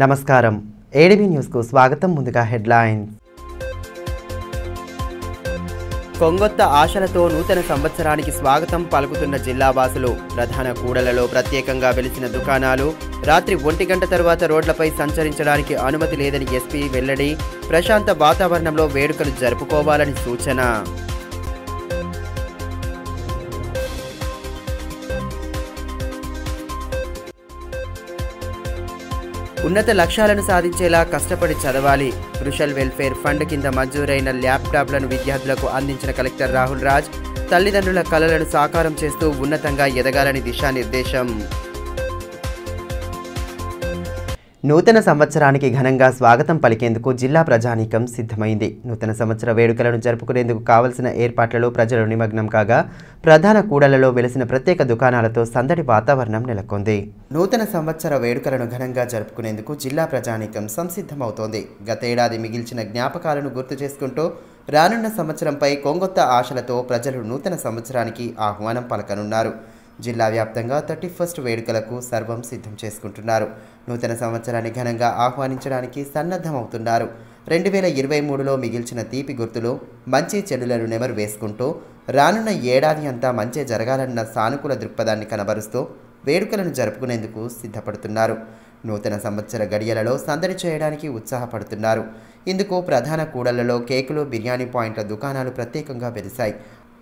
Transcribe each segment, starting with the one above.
నమస్కారం ADB news కు స్వాగతం. ముందుగా హెడ్లైన్స్. కొంగొత్త ఆశలతో నూతన సంవత్సరానికి స్వాగతం పలుకుతున్న జిల్లా వాసులు. ప్రధాన కూడలలో ప్రత్యేకంగా వెలిసిన దుకాణాలు. రాత్రి 1 గంట తర్వాత రోడ్లపై సంచరించడానికి అనుమతి లేదని ఎస్పీ వెల్లడి. ప్రశాంత వాతావరణంలో వేడుకలు జరుపుకోవాలని సూచన. ఉన్నత లక్ష్యాలను సాధించేలా కష్టపడి చదవాలి. క్రుషల్ వెల్ఫేర్ ఫండ్ కింద మంజూరైన ల్యాప్టాప్లను విద్యార్థులకు అందించిన కలెక్టర్ రాహుల్ రాజ్. తల్లిదండ్రుల కలలను సాకారం చేస్తూ ఉన్నతంగా ఎదగాలని దిశానిర్దేశం. నూతన సంవత్సరానికి ఘనంగా స్వాగతం పలికేందుకు జిల్లా ప్రజానీకం సిద్ధమైంది. నూతన సంవత్సర వేడుకలను జరుపుకునేందుకు కావలసిన ఏర్పాట్లలో ప్రజలు నిమగ్నం కాగా ప్రధాన కూడలలో వెలిసిన ప్రత్యేక దుకాణాలతో సందడి వాతావరణం నెలకొంది. నూతన సంవత్సర వేడుకలను ఘనంగా జరుపుకునేందుకు జిల్లా ప్రజానీకం సంసిద్ధమవుతోంది. గతేడాది మిగిల్చిన జ్ఞాపకాలను గుర్తు చేసుకుంటూ రానున్న సంవత్సరంపై కొంగొత్త ఆశలతో ప్రజలు నూతన సంవత్సరానికి ఆహ్వానం పలకనున్నారు. జిల్లా వ్యాప్తంగా 31st వేడుకలకు సర్వం సిద్ధం చేసుకుంటున్నారు. నూతన సంవత్సరాన్ని ఘనంగా ఆహ్వానించడానికి సన్నద్ధమవుతున్నారు. 2023లో మిగిల్చిన తీపి గుర్తులు, మంచి చెడులను నెమరు వేసుకుంటూ రానున్న ఏడాది అంతా మంచి జరగాలన్న సానుకూల దృక్పథాన్ని కనబరుస్తూ వేడుకలను జరుపుకునేందుకు సిద్ధపడుతున్నారు. నూతన సంవత్సర గడియలలో సందడి చేయడానికి ఉత్సాహపడుతున్నారు. ఇందుకు ప్రధాన కూడళ్లలో కేకులు, బిర్యానీ పాయింట్ల దుకాణాలు ప్రత్యేకంగా వెలిశాయి.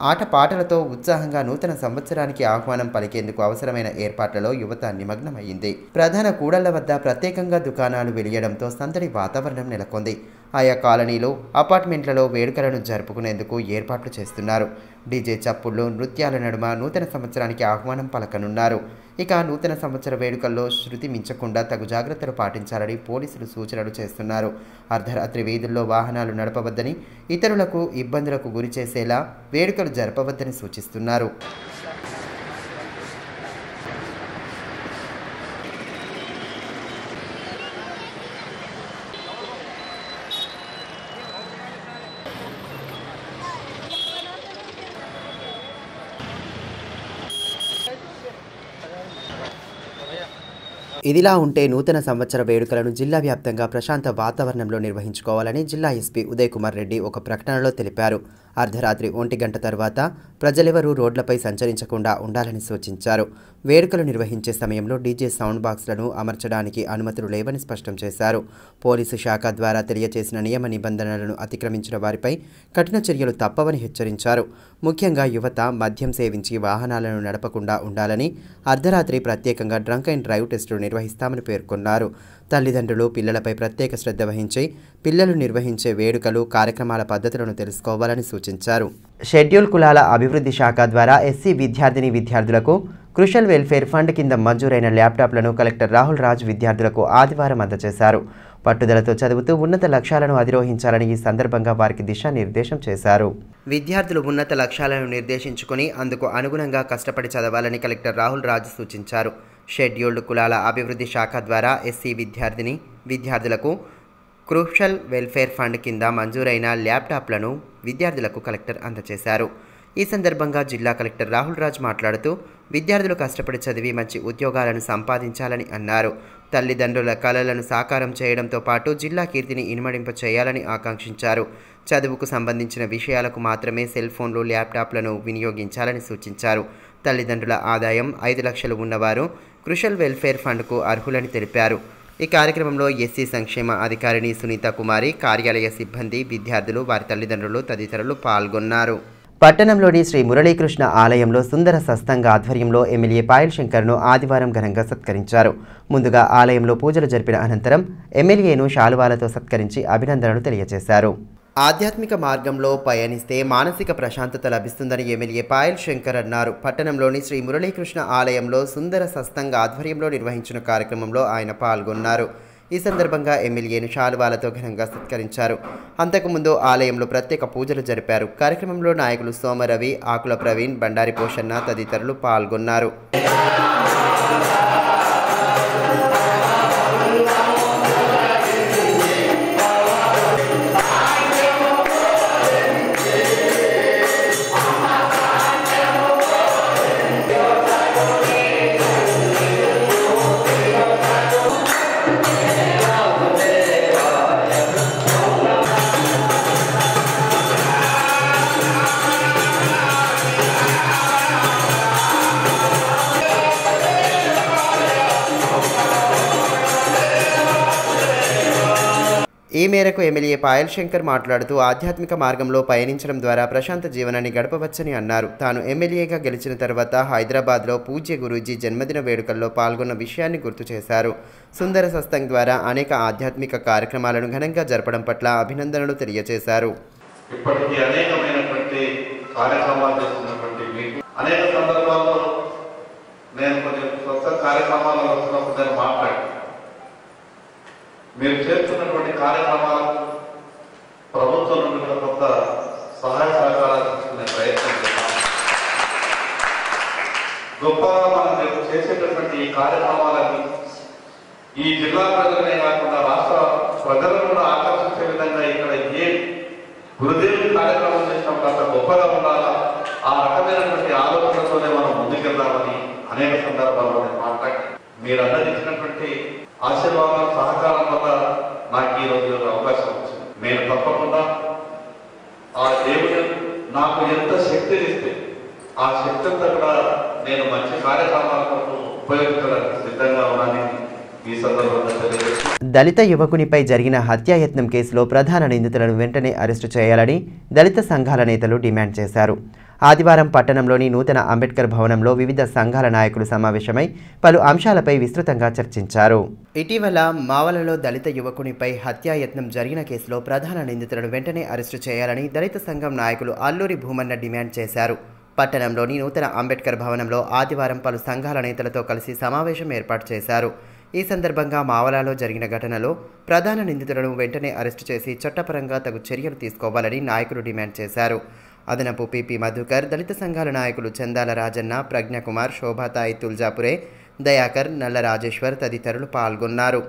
ఆటపాటలతో ఉత్సాహంగా నూతన సంవత్సరానికి ఆహ్వానం పలికేందుకు అవసరమైన ఏర్పాట్లలో యువత నిమగ్నమైంది. ప్రధాన కూడళ్ల వద్ద ప్రత్యేకంగా దుకాణాలు వెలియడంతో సందడి వాతావరణం నెలకొంది. ఆయా కాలనీలు, అపార్ట్మెంట్లలో వేడుకలను జరుపుకునేందుకు ఏర్పాట్లు చేస్తున్నారు. డీజే చప్పుళ్ళు, నృత్యాల నడుమ నూతన సంవత్సరానికి ఆహ్వానం పలకనున్నారు. ఇక నూతన సంవత్సర వేడుకల్లో శృతి మించకుండా తగు జాగ్రత్తలు పాటించాలని పోలీసులు సూచనలు చేస్తున్నారు. అర్ధరాత్రి వీధుల్లో వాహనాలు నడపవద్దని, ఇతరులకు ఇబ్బందులకు గురి చేసేలా వేడుకలు జరపవద్దని సూచిస్తున్నారు. ఇదిలా ఉంటే నూతన సంవత్సర వేడుకలను జిల్లా వ్యాప్తంగా ప్రశాంత వాతావరణంలో నిర్వహించుకోవాలని జిల్లా ఎస్పీ ఉదయ్ కుమార్ రెడ్డి ఒక ప్రకటనలో తెలిపారు. అర్ధరాత్రి 1 గంట తర్వాత ప్రజలెవరూ రోడ్లపై సంచరించకుండా ఉండాలని సూచించారు. వేడుకలు నిర్వహించే సమయంలో డీజే సౌండ్ బాక్స్లను అమర్చడానికి అనుమతులు లేవని స్పష్టం చేశారు. పోలీసు శాఖ ద్వారా తెలియజేసిన నియమ నిబంధనలను అతిక్రమించిన వారిపై కఠిన చర్యలు తప్పవని హెచ్చరించారు. ముఖ్యంగా యువత మద్యం సేవించి వాహనాలను నడపకుండా ఉండాలని, అర్ధరాత్రి ప్రత్యేకంగా డ్రంక్ అండ్ డ్రైవ్ టెస్టులు నిర్వహిస్తామని పేర్కొన్నారు. తల్లిదండ్రులు పిల్లలపై ప్రత్యేక శ్రద్ధ వహించి పిల్లలు నిర్వహించే వేడుకలు, కార్యక్రమాల పద్ధతులను తెలుసుకోవాలని సూచించారు. షెడ్యూల్ కులాల అభివృద్ధి శాఖ ద్వారా ఎస్సీ విద్యార్థులకు క్రుషల్ వెల్ఫేర్ ఫండ్ కింద మంజూరైన ల్యాప్టాప్లను కలెక్టర్ రాహుల్ రాజ్ విద్యార్థులకు ఆదివారం అందజేశారు. పట్టుదలతో చదువుతూ ఉన్నత లక్ష్యాలను అధిరోహించాలని ఈ సందర్భంగా వారికి దిశానిర్దేశం చేశారు. విద్యార్థులు ఉన్నత లక్ష్యాలను నిర్దేశించుకుని అందుకు అనుగుణంగా కష్టపడి చదవాలని కలెక్టర్ రాహుల్ రాజ్ సూచించారు. షెడ్యూల్డ్ కులాల అభివృద్ధి శాఖ ద్వారా ఎస్సీ విద్యార్థులకు క్రుషల్ వెల్ఫేర్ ఫండ్ కింద మంజూరైన ల్యాప్టాప్లను విద్యార్థులకు కలెక్టర్ అందజేశారు. ఈ సందర్భంగా జిల్లా కలెక్టర్ రాహుల్ రాజ్ మాట్లాడుతూ విద్యార్థులు కష్టపడి చదివి మంచి ఉద్యోగాలను సంపాదించాలని అన్నారు. తల్లిదండ్రుల కలలను సాకారం చేయడంతో పాటు జిల్లా కీర్తిని ఇనుమడింప చేయాలని ఆకాంక్షించారు. చదువుకు సంబంధించిన విషయాలకు మాత్రమే సెల్ ఫోన్లు, ల్యాప్టాప్లను వినియోగించాలని సూచించారు. తల్లిదండ్రుల ఆదాయం 5 లక్షలు ఉన్నవారు క్రుషల్ వెల్ఫేర్ ఫండ్కు అర్హులని తెలిపారు. ఈ కార్యక్రమంలో ఎస్సీ సంక్షేమ అధికారిణి సునీత కుమారి, కార్యాలయ సిబ్బంది, విద్యార్థులు, వారి తల్లిదండ్రులు తదితరులు పాల్గొన్నారు. పట్టణంలోని శ్రీ మురళీకృష్ణ ఆలయంలో సుందర సత్సంగ ఆధ్వర్యంలో ఎమ్మెల్యే పాయల్ శంకర్ను ఆదివారం ఘనంగా సత్కరించారు. ముందుగా ఆలయంలో పూజలు జరిపిన అనంతరం ఎమ్మెల్యేను శాలువాలతో సత్కరించి అభినందనలు తెలియజేశారు. ఆధ్యాత్మిక మార్గంలో పయనిస్తే మానసిక ప్రశాంతత లభిస్తుందని ఎమ్మెల్యే పాయల్ శంకర్ అన్నారు. పట్టణంలోని శ్రీ మురళీకృష్ణ ఆలయంలో సుందర సత్సంగ ఆధ్వర్యంలో నిర్వహించిన కార్యక్రమంలో ఆయన పాల్గొన్నారు. ఈ సందర్భంగా ఎమ్మెల్యేను శాలువాలతో ఘనంగా సత్కరించారు. అంతకుముందు ఆలయంలో ప్రత్యేక పూజలు జరిపారు. కార్యక్రమంలో నాయకులు సోమరవి, ఆకుల ప్రవీణ్, బండారి పోషన్న తదితరులు పాల్గొన్నారు. ఈ మేరకు ఎమ్మెల్యే పాయల్ శంకర్ మాట్లాడుతూ ఆధ్యాత్మిక మార్గంలో పయనించడం ద్వారా ప్రశాంత జీవనాన్ని గడపవచ్చని అన్నారు. తాను ఎమ్మెల్యేగా గెలిచిన తర్వాత హైదరాబాద్లో పూజ్య గురూజీ జన్మదిన వేడుకల్లో పాల్గొన్న విషయాన్ని గుర్తు చేశారు. సుందర సత్సంగ్ ద్వారా అనేక ఆధ్యాత్మిక కార్యక్రమాలను ఘనంగా జరపడం పట్ల అభినందనలు తెలియజేశారు. ఇప్పటికీ అనేకమైనటువంటి కార్యక్రమాలు చేస్తున్నటువంటి మీకు అనేక సందర్భాల్లో నేను కొన్ని కొత్త కార్యక్రమాల్లో వస్తున్నప్పుడు నేను మాట్లాడి మీరు చేస్తున్నటువంటి కార్యక్రమాలకు ప్రభుత్వం నుండి కూడా కొత్త సహాయ సహకారాలు తీసుకునే ప్రయత్నం చేస్తాం. గొప్పగా మనం రేపు చేసేటటువంటి ఈ కార్యక్రమాలన్నీ ఈ జిల్లా ప్రజలనే కాకుండా రాష్ట్ర ప్రజలను కూడా ఆకర్షించే విధంగా ఇక్కడ ఏ గురుదేవుని కార్యక్రమం చేసినప్పుడు అంత గొప్పగా ఉండాలా, ఆ రకమైనటువంటి ఆలోచనతోనే మనం ముందుకెళ్దామని అనేక సందర్భాల్లో నేను మాట్లాడి మీరు అందించినటువంటి ఆశీర్వాదం సహకారం వల్ల నాకు ఈ రోజు అవకాశం వచ్చింది. నేను తప్పకుండా ఆ దేవుడు నాకు ఎంత శక్తినిస్తే ఆ శక్తి అంతా కూడా నేను మంచి కార్యక్రమాలకు ఉపయోగించడానికి సిద్ధంగా ఉన్నానని ఈ సందర్భంగా తెలియజేస్తున్నాను. దళిత యువకునిపై జరిగిన హత్యాయత్నం కేసులో ప్రధాన నిందితులను వెంటనే అరెస్టు చేయాలని దళిత సంఘాల నేతలు డిమాండ్ చేశారు. ఆదివారం పట్టణంలోని నూతన అంబేద్కర్ భవనంలో వివిధ సంఘాల నాయకులు సమావేశమై పలు అంశాలపై విస్తృతంగా చర్చించారు. ఇటీవల మావలలో దళిత యువకునిపై హత్యాయత్నం జరిగిన కేసులో ప్రధాన నిందితులను వెంటనే అరెస్టు చేయాలని దళిత సంఘం నాయకులు అల్లూరి భూమన్న డిమాండ్ చేశారు. పట్టణంలోని నూతన అంబేద్కర్ భవనంలో ఆదివారం పలు సంఘాల నేతలతో కలిసి సమావేశం ఏర్పాటు చేశారు. ఈ సందర్భంగా మావలాలో జరిగిన ఘటనలో ప్రధాన నిందితులను వెంటనే అరెస్టు చేసి చట్టపరంగా తగు చర్యలు తీసుకోవాలని నాయకులు డిమాండ్ చేశారు. అదనపు పీపీ మధుకర్, దళిత సంఘాల నాయకులు చందాల రాజన్న, ప్రజ్ఞకుమార్, శోభాతాయి తుల్జాపురే, దయాకర్, నల్ల రాజేశ్వర్ తదితరులు పాల్గొన్నారు.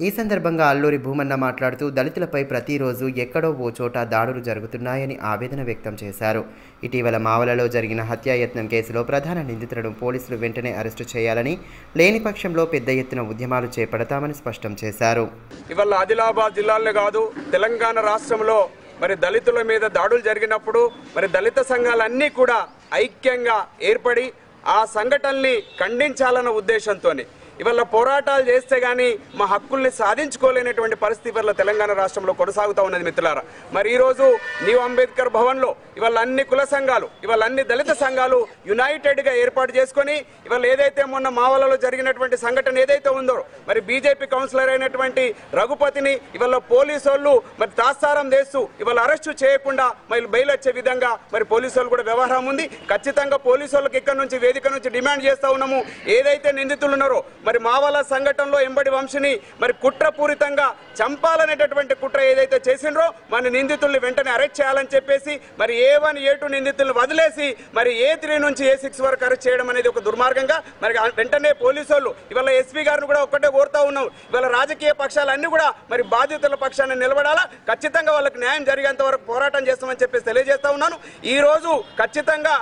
ఈ సందర్భంగా అల్లూరి భూమన్న మాట్లాడుతూ దళితులపై ప్రతిరోజు ఎక్కడో ఓ చోట దాడులు జరుగుతున్నాయని ఆవేదన వ్యక్తం చేశారు. ఇటీవల మావలలో జరిగిన హత్యాయత్నం కేసులో ప్రధాన నిందితులను పోలీసులు వెంటనే అరెస్టు చేయాలని, లేని పక్షంలో పెద్ద ఎత్తున ఉద్యమాలు చేపడతామని స్పష్టం చేశారు. ఇవాళ ఆదిలాబాద్ జిల్లాలో కాదు, తెలంగాణ రాష్ట్రంలో మరి దళితుల మీద దాడులు జరిగినప్పుడు మరి దళిత సంఘాలన్నీ కూడా ఐక్యంగా ఏర్పడి ఆ సంఘటనల్ని ఖండించాలన్న ఉద్దేశంతో ఇవాళ పోరాటాలు చేస్తే గానీ మా హక్కుల్ని సాధించుకోలేనటువంటి పరిస్థితి ఇవాళ తెలంగాణ రాష్ట్రంలో కొనసాగుతూ ఉన్నది మిత్రులారా. మరి ఈరోజు న్యూ అంబేద్కర్ భవన్లో ఇవాళ అన్ని కుల సంఘాలు, ఇవాళ అన్ని దళిత సంఘాలు యునైటెడ్గా ఏర్పాటు చేసుకొని ఇవాళ ఏదైతే మొన్న మావలలో జరిగినటువంటి సంఘటన ఏదైతే ఉందో మరి బీజేపీ కౌన్సిలర్ అయినటువంటి రఘుపతిని ఇవాళ పోలీసు వాళ్ళు మరి తాత్సారం చేస్తూ ఇవాళ అరెస్టు చేయకుండా మరి బెయిల్ వచ్చే విధంగా మరి పోలీసు వాళ్ళు కూడా వ్యవహారం ఉంది. ఖచ్చితంగా పోలీసు వాళ్ళకి ఇక్కడ నుంచి వేదిక నుంచి డిమాండ్ చేస్తూ ఉన్నాము, ఏదైతే నిందితులు ఉన్నారో మరి మావల సంఘటనలో ఎంబడి వంశిని మరి కుట్రపూరితంగా చంపాలనేటటువంటి కుట్ర ఏదైతే చేసిండ్రో మన నిందితుల్ని వెంటనే అరెస్ట్ చేయాలని చెప్పేసి మరి A1, A2 నిందితులను వదిలేసి మరి A3 నుంచి A6 వరకు అరెస్ట్ చేయడం అనేది ఒక దుర్మార్గంగా మరి వెంటనే పోలీసు వాళ్ళు ఇవాళ ఎస్పీ గారిని కూడా ఒక్కటే కోరుతా ఉన్నాం, ఇవాళ రాజకీయ పక్షాలన్నీ కూడా మరి బాధితుల పక్షాన్ని నిలబడాలా, ఖచ్చితంగా వాళ్ళకి న్యాయం జరిగేంత వరకు పోరాటం చేస్తామని చెప్పేసి తెలియజేస్తా ఉన్నాను. ఈ రోజు ఖచ్చితంగా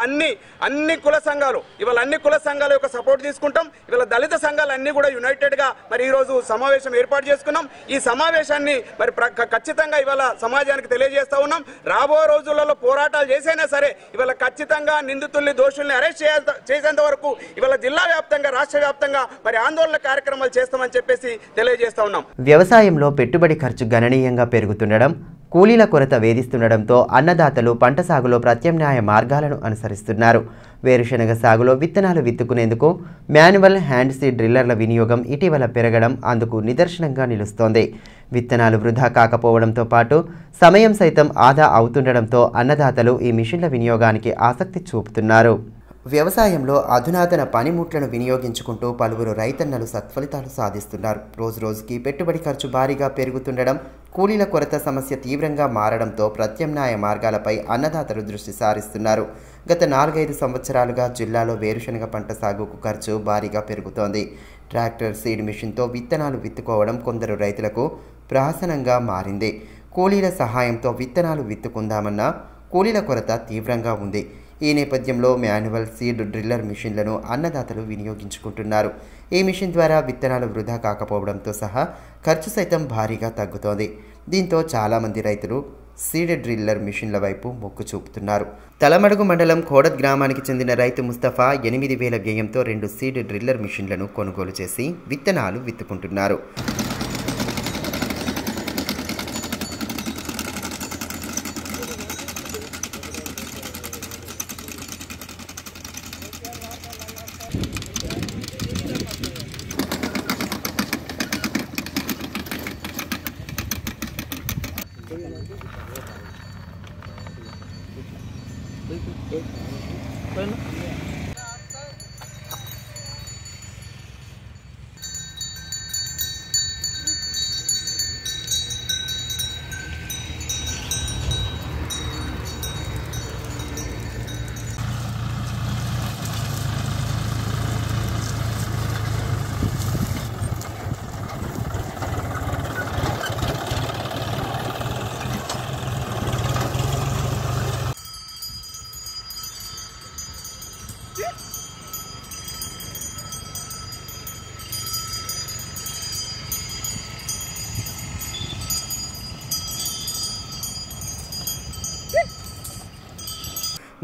అన్ని కుల సంఘాలు ఇవాళ అన్ని కుల సంఘాల యొక్క సపోర్ట్ తీసుకుంటాం. ఇవాళ దళిత సంఘాలు అన్ని కూడా యునైటెడ్ గా మరి ఈ రోజు సమావేశం ఏర్పాటు చేసుకున్నాం. ఈ సమావేశాన్ని మరి ఖచ్చితంగా ఇవాళ సమాజానికి తెలియజేస్తా ఉన్నాం. రాబో రోజులలో పోరాటాలు చేసైనా సరే ఇవాళ ఖచ్చితంగా నిందితుల్ని దోషుల్ని అరెస్ట్ చేసేంత వరకు ఇవాళ జిల్లా వ్యాప్తంగా రాష్ట్ర వ్యాప్తంగా మరి ఆందోళన కార్యక్రమాలు చేస్తామని చెప్పేసి తెలియజేస్తా ఉన్నాం. వ్యవసాయంలో పెట్టుబడి ఖర్చు గణనీయంగా పెరుగుతుండడం, కూలీల కొరత వేధిస్తుండడంతో అన్నదాతలు పంట సాగులో ప్రత్యామ్నాయ మార్గాలను అనుసరిస్తున్నారు. వేరుశనగ సాగులో విత్తనాలు విత్తుకునేందుకు మాన్యువల్ హ్యాండ్ సీడ్ డ్రిల్లర్ల వినియోగం ఇటీవల పెరగడం అందుకు నిదర్శనంగా నిలుస్తోంది. విత్తనాలు వృధా కాకపోవడంతో పాటు సమయం సైతం ఆదా అవుతుండడంతో అన్నదాతలు ఈ మిషన్ల వినియోగానికి ఆసక్తి చూపుతున్నారు. వ్యవసాయంలో అధునాతన పనిముట్లను వినియోగించుకుంటూ పలువురు రైతన్నలు సత్ఫలితాలు సాధిస్తున్నారు. రోజురోజుకి పెట్టుబడి ఖర్చు భారీగా పెరుగుతుండడం, కూలీల కొరత సమస్య తీవ్రంగా మారడంతో ప్రత్యామ్నాయ మార్గాలపై అన్నదాతలు దృష్టి సారిస్తున్నారు. గత 4-5 సంవత్సరాలుగా జిల్లాలో వేరుశనగ పంట సాగుకు ఖర్చు భారీగా పెరుగుతోంది. ట్రాక్టర్ సీడ్ మిషన్తో విత్తనాలు విత్తుకోవడం కొందరు రైతులకు ప్రహసనంగా మారింది. కూలీల సహాయంతో విత్తనాలు విత్తుకుందామన్నా కూలీల కొరత తీవ్రంగా ఉంది. ఈ నేపథ్యంలో మాన్యువల్ సీడ్ డ్రిల్లర్ మిషన్లను అన్నదాతలు వినియోగించుకుంటున్నారు. ఈ మిషన్ ద్వారా విత్తనాలు వృధా కాకపోవడంతో సహా ఖర్చు సైతం భారీగా తగ్గుతోంది. దీంతో చాలామంది రైతులు సీడ్ డ్రిల్లర్ మిషన్ల వైపు మొగ్గు చూపుతున్నారు. తలమడుగు మండలం కోడద్ గ్రామానికి చెందిన రైతు ముస్తఫా 8,000 వ్యయంతో 2 సీడ్ డ్రిల్లర్ మిషన్లను కొనుగోలు చేసి విత్తనాలు విత్తుకుంటున్నారు.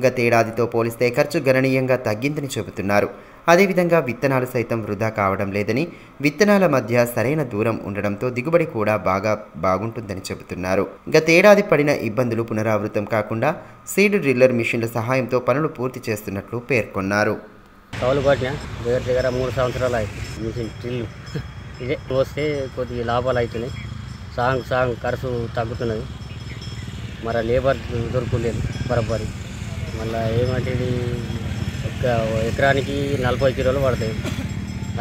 గతేడాదితో పోలిస్తే ఖర్చు గణనీయంగా తగ్గిందని చెబుతున్నారు. అదేవిధంగా విత్తనాలు సైతం వృధా కావడం లేదని, విత్తనాల మధ్య సరైన దూరం ఉండడంతో దిగుబడి కూడా బాగుంటుందని చెబుతున్నారు. గతేడాది పడిన ఇబ్బందులు పునరావృతం కాకుండా సీడ్ డ్రిల్లర్ మిషన్ల సహాయంతో పనులు పూర్తి చేస్తున్నట్లు పేర్కొన్నారు. దగ్గర 3 సంవత్సరాలు అవుతుంది మిషన్ డ్రిల్. ఇదే వస్తే కొద్దిగా లాభాలు అవుతున్నాయి. సాంగ్ ఖర్చు తగ్గుతున్నది. మరి లేబర్ దొరకలేదు బరాబరి. మళ్ళీ ఏమంటే ఇది ఎకరానికి 40 కిలోలు పడతాయి.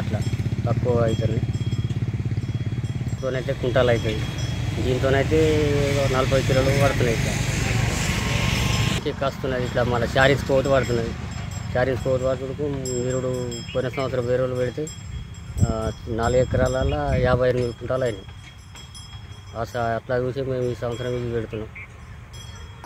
అట్లా తక్కువ అవుతున్నాయి. దీంతోనైతే కుంటాలు అవుతాయి. దీంతోనైతే 40 కిలోలు పడుతున్నాయి. ఇట్లా వస్తున్నది. ఇట్లా మళ్ళీ చారీస్ కోత పడుతున్నది. చారీస్ కోత పడుతుకు మీరు పోయిన సంవత్సరం వేరులు పెడితే 4 ఎకరాలలో 58 కుంటాలు అయినాయి. అట్లా చూసి మేము ఈ సంవత్సరం ఇది పెడుతున్నాం.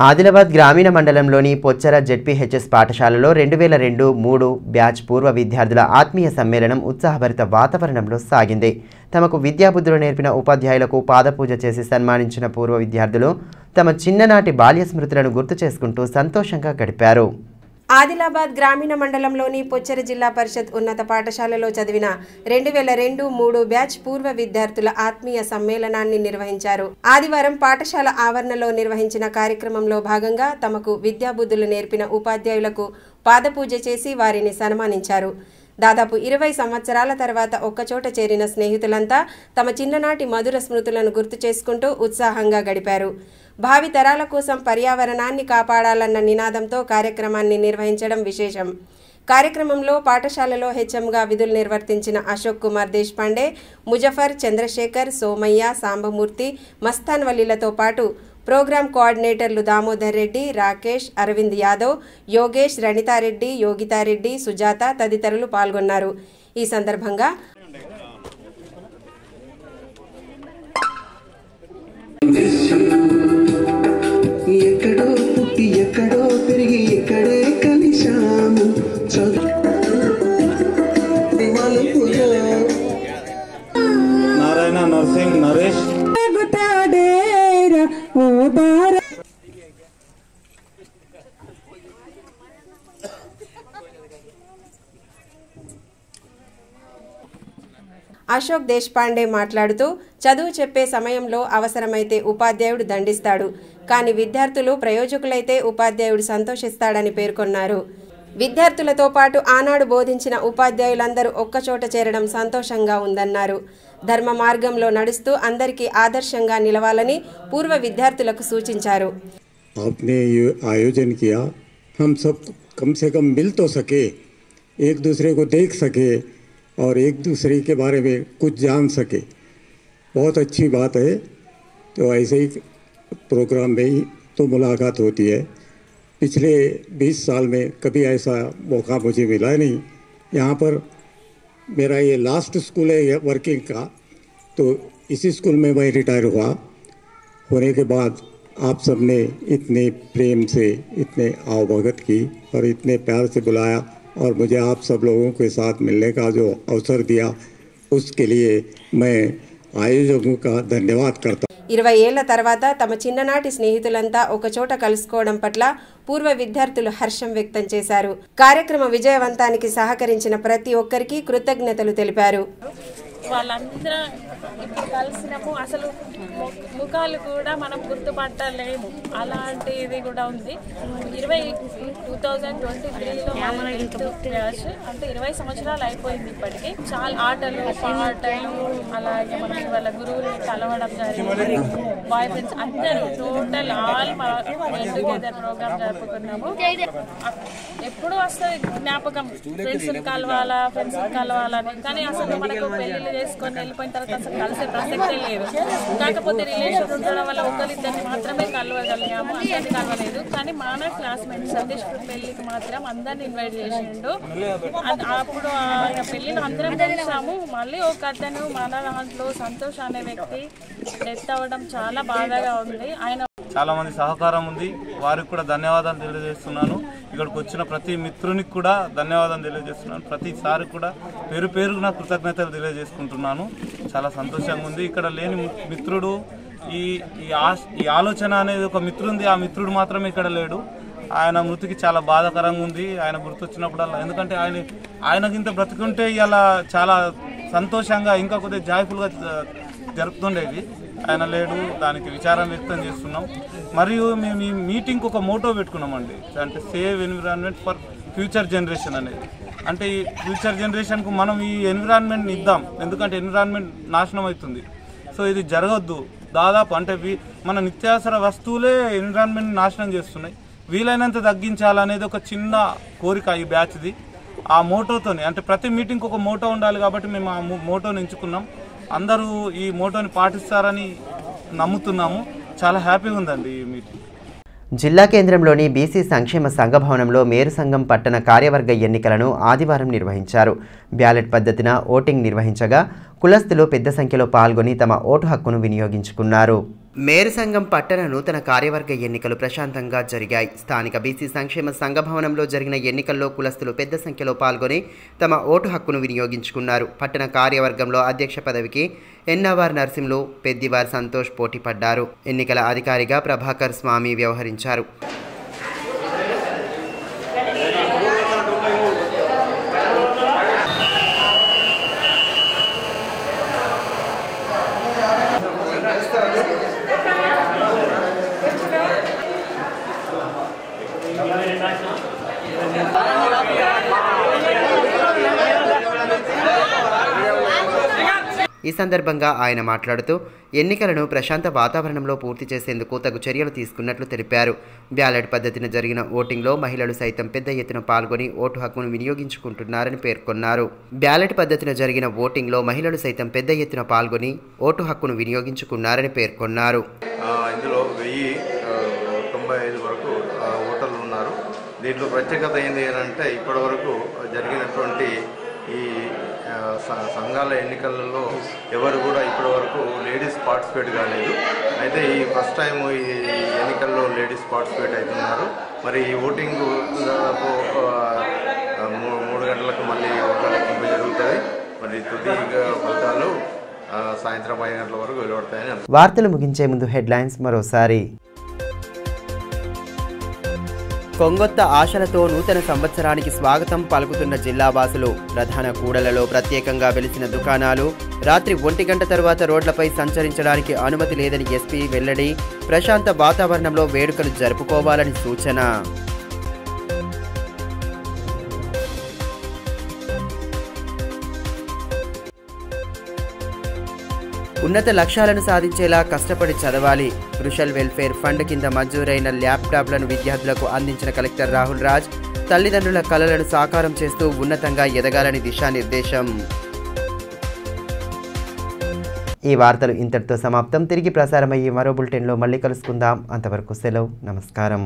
ఆదిలాబాద్ గ్రామీణ మండలంలోని పొచ్చర జెడ్పీహెచ్ఎస్ పాఠశాలలో 2002-3 బ్యాచ్ పూర్వ విద్యార్థుల ఆత్మీయ సమ్మేళనం ఉత్సాహభరిత వాతావరణంలో సాగింది. తమకు విద్యాబుద్ధులు నేర్పిన ఉపాధ్యాయులకు పాదపూజ చేసి సన్మానించిన పూర్వ విద్యార్థులు తమ చిన్ననాటి బాల్య స్మృతులను గుర్తు చేసుకుంటూ సంతోషంగా గడిపారు. ఆదిలాబాద్ గ్రామీణ మండలంలోని పొచ్చర జిల్లా పరిషత్ ఉన్నత పాఠశాలలో చదివిన 2002-3 బ్యాచ్ పూర్వ విద్యార్థుల ఆత్మీయ సమ్మేళనాన్ని నిర్వహించారు. ఆదివారం పాఠశాల ఆవరణలో నిర్వహించిన కార్యక్రమంలో భాగంగా తమకు విద్యాబుద్ధులు నేర్పిన ఉపాధ్యాయులకు పాదపూజ చేసి వారిని సన్మానించారు. దాదాపు 20 సంవత్సరాల తర్వాత ఒక్కచోట చేరిన స్నేహితులంతా తమ చిన్ననాటి మధుర స్మృతులను గుర్తు చేసుకుంటూ ఉత్సాహంగా గడిపారు. భావి తరాల కోసం పర్యావరణాన్ని కాపాడాలన్న నినాదంతో కార్యక్రమాన్ని నిర్వహించడం విశేషం. కార్యక్రమంలో పాఠశాలలో హెచ్ఎంగా విధులు నిర్వర్తించిన అశోక్ కుమార్ దేశపాండే, ముజఫర్, చంద్రశేఖర్, సోమయ్య, సాంబమూర్తి, మస్తాన్ వల్లిలతో పాటు ప్రోగ్రాం కోఆర్డినేటర్లు దామోదర్ రెడ్డి, రాకేష్, అరవింద్ యాదవ్, యోగేష్, రణితారెడ్డి, యోగితారెడ్డి, సుజాత తదితరులు పాల్గొన్నారు. ఈ సందర్భంగా ఎక్కడో పుట్టి ఎక్కడో పెరిగి ఎక్కడే కలిశాము నారాయణ నర్సింగ్ నరేష్ అశోక్ దేశపాండే మాట్లాడుతూ చదువు చెప్పే సమయంలో అవసరమైతే ఉపాధ్యాయుడు దండిస్తాడు, కానీ విద్యార్థులు ప్రయోజకులైతే ఉపాధ్యాయుడు సంతోషిస్తాడని పేర్కొన్నారు. విద్యార్థులతో పాటు ఆనాడు బోధించిన ఉపాధ్యాయులందరూ ఒక్కచోట చేరడం సంతోషంగా ఉందన్నారు. ధర్మ మార్గంలో నడుస్తూ అందరికీ ఆదర్శంగా నిలవాలని పూర్వ విద్యార్థులకు సూచించారు. आपने ये आयोजन किया, हम सब कम से कम मिल तो सके, एक दूसरे को देख सके और एक दूसरे के बारे में कुछ जान सके. बहुत अच्छी बात है. तो ऐसे ही प्रोग्राम में ही तो मुलाकात होती है. पिछले 20 साल में कभी ऐसा मौका मुझे मिला नहीं. यहाँ पर मेरा ये लास्ट स्कूल है वर्किंग का, तो इसी स्कूल में मैं रिटायर हुआ. होने के बाद आप सबने इतने प्रेम से, इतने आवभगत की और इतने प्यार से बुलाया और मुझे आप सब लोगों के साथ मिलने का जो अवसर दिया, उसके लिए मैं आयोजकों का धन्यवाद करता हूं. ఈ 20 ఏళ్ల తర్వాత తమ చిన్ననాటి స్నేహితులంతా ఒకచోట కలుసుకోవడం పట్ల పూర్వ విద్యార్థులు హర్షం వ్యక్తం చేశారు. కార్యక్రమ విజయవంతానికి సహకరించిన ప్రతి ఒక్కరికి కృతజ్ఞతలు తెలిపారు. వాళ్ళందరూ ఇప్పుడు కలిసినాము, అసలు ముఖాలు కూడా మనం గుర్తుపట్టలేము, అలాంటి ఇది కూడా ఉంది. 2023లో బ్యాచ్ అంటే 20 సంవత్సరాలు అయిపోయింది. ఇప్పటికీ చాలా ఆటలు పాటలు, అలాగే మనం వాళ్ళ గురువులు కలవడం జరిగింది. బాయ్ ఫ్రెండ్స్ అందరూ టోటల్ ఆల్ టుగెదర్ ప్రోగ్రామ్ జరుపుకున్నాము. ఎప్పుడు వస్తుంది జ్ఞాపకం ఫ్రెండ్స్ కలవాలని, కానీ అసలు మనకు పెళ్లి చేసుకొని వెళ్ళిపోయిన తర్వాత అసలు కలిసే ప్రసక్తే లేదు. కాకపోతే రిలేషన్ ఉండడం వల్ల ఒకరిద్దరిని మాత్రమే కలవగలిగాము, అందరినీ కలవలేదు. కానీ మన క్లాస్మేట్ సతీష్ పెళ్లికి మాత్రం అందరిని ఇన్వైట్ చేసిండు. అప్పుడు ఆయన పెళ్లిలో అందరం కలిసాము. మళ్ళీ ఒక అతను మన దాంట్లో సంతోష్ అనే వ్యక్తి డెత్ అవ్వడం చాలా బాధగా ఉంది. ఆయన చాలా మంది సహకారం ఉంది, వారికి కూడా ధన్యవాదాలు తెలియజేస్తున్నాను. ఇక్కడికి వచ్చిన ప్రతి మిత్రునికి కూడా ధన్యవాదాలు తెలియజేస్తున్నాను. ప్రతిసారి కూడా పేరు పేరుకు నా కృతజ్ఞతలు తెలియజేసుకుంటున్నాను. చాలా సంతోషంగా ఉంది. ఇక్కడ లేని మిత్రుడు, ఈ ఆలోచన అనేది ఒక మిత్రుంది, ఆ మిత్రుడు మాత్రమే ఇక్కడ లేడు. ఆయన మృతికి చాలా బాధాకరంగా ఉంది. ఆయన గుర్తొచ్చినప్పుడల్లా, ఎందుకంటే ఆయనకింత బ్రతికుంటే ఇలా చాలా సంతోషంగా ఇంకా కొద్దిగా జాయ్ఫుల్గా జరుపుతుండేది. ఆయన లేడు, దానికి విచారం వ్యక్తం చేస్తున్నాం. మరియు మేము ఈ మీటింగ్కి ఒక మోటో పెట్టుకున్నామండి, అంటే save environment for future generation అనేది. అంటే ఈ ఫ్యూచర్ జనరేషన్కు మనం ఈ ఎన్విరాన్మెంట్ని ఇద్దాం, ఎందుకంటే ఎన్విరాన్మెంట్ నాశనం అవుతుంది. సో ఇది జరగద్దు. దాదాపు అంటే మన నిత్యావసర వస్తువులే ఎన్విరాన్మెంట్ నాశనం చేస్తున్నాయి. వీలైనంత తగ్గించాలనేది ఒక చిన్న కోరిక ఈ బ్యాచ్ది. ఆ మోటోతోనే, అంటే ప్రతి మీటింగ్కి ఒక మోటో ఉండాలి కాబట్టి మేము ఆ మోటోని ఎంచుకున్నాం. అందరూ ఈ మోటోని పాటిస్తారని నమ్ముతున్నాము. చాలా హ్యాపీగా ఉందండి ఈ మీటింగ్. జిల్లా కేంద్రంలోని బీసీ సంక్షేమ సంఘ భవనంలో మేరు సంఘం పట్టణ కార్యవర్గ ఎన్నికలను ఆదివారం నిర్వహించారు. బ్యాలెట్ పద్ధతిన ఓటింగ్ నిర్వహించగా కులస్తులు పెద్ద సంఖ్యలో పాల్గొని తమ ఓటు హక్కును వినియోగించుకున్నారు. మేరు సంఘం పట్టణ నూతన కార్యవర్గ ఎన్నికలు ప్రశాంతంగా జరిగాయి. స్థానిక బీసీ సంక్షేమ సంఘ భవనంలో జరిగిన ఎన్నికల్లో కులస్తులు పెద్ద సంఖ్యలో పాల్గొని తమ ఓటు హక్కును వినియోగించుకున్నారు. పట్టణ కార్యవర్గంలో అధ్యక్ష పదవికి ఎన్నవార్ నర్సింహులు, పెద్దివార్ సంతోష్ పోటీ పడ్డారు. ఎన్నికల అధికారిగా ప్రభాకర్ స్వామి వ్యవహరించారు. ఈ సందర్భంగా ఆయన మాట్లాడుతూ ఎన్నికలను ప్రశాంత వాతావరణంలో పూర్తి చేసేందుకు తగు చర్యలు తీసుకున్నట్లు తెలిపారు. బ్యాలెట్ పద్ధతిన జరిగిన ఓటింగ్లో మహిళలు సైతం పెద్ద ఎత్తున పాల్గొని ఓటు హక్కును వినియోగించుకుంటున్నారని పేర్కొన్నారు. బ్యాలెట్ పద్ధతిన జరిగిన ఓటింగ్లో మహిళలు సైతం పెద్ద ఎత్తున పాల్గొని ఓటు హక్కును వినియోగించుకున్నారని పేర్కొన్నారు. ఇందులో 1095 వరకు ఓటర్లు ఉన్నారు. దీంట్లో ప్రత్యేకత ఏంటి అంటే ఇప్పటి వరకు జరిగినటువంటి ఈ సంఘాల ఎన్నికలలో ఎవరు కూడా ఇప్పటి వరకు లేడీస్ పార్టిసిపేట్ కాలేదు. అయితే ఈ ఫస్ట్ టైం ఈ ఎన్నికల్లో లేడీస్ పార్టిసిపేట్ అవుతున్నారు. మరి ఈ ఓటింగ్ దాదాపు 3 గంటలకు మళ్ళీ ఓట్ల లెక్కింపు జరుగుతుంది. మరి తుది ఫలితాలు సాయంత్రం 5 గంటల వరకు వెలువడతాయని. వార్తలు ముగించే ముందు హెడ్లైన్స్ మరోసారి. కొంగొత్త ఆశలతో నూతన సంవత్సరానికి స్వాగతం పలుకుతున్న జిల్లావాసులు. ప్రధాన కూడలలో ప్రత్యేకంగా వెలిసిన దుకాణాలు. రాత్రి 1 గంట తర్వాత రోడ్లపై సంచరించడానికి అనుమతి లేదని ఎస్పీ వెల్లడి. ప్రశాంత వాతావరణంలో వేడుకలు జరుపుకోవాలని సూచన. ఉన్నత లక్ష్యాలను సాధించేలా కష్టపడి చదవాలి. క్రుషల్ వెల్ఫేర్ ఫండ్ కింద మంజూరైన ల్యాప్టాప్లను విద్యార్థులకు అందించిన కలెక్టర్ రాహుల్ రాజ్. తల్లిదండ్రుల కలలను సాకారం చేస్తూ ఉన్నతంగా ఎదగాలని దిశానిర్దేశం. ఈ వార్తలు ఇంతటితో సమాప్తం. తిరిగి ప్రసారమయ్యే మరో బులెటిన్లో మళ్ళీ కలుసుకుందాం. అంతవరకు సెలవు. నమస్కారం.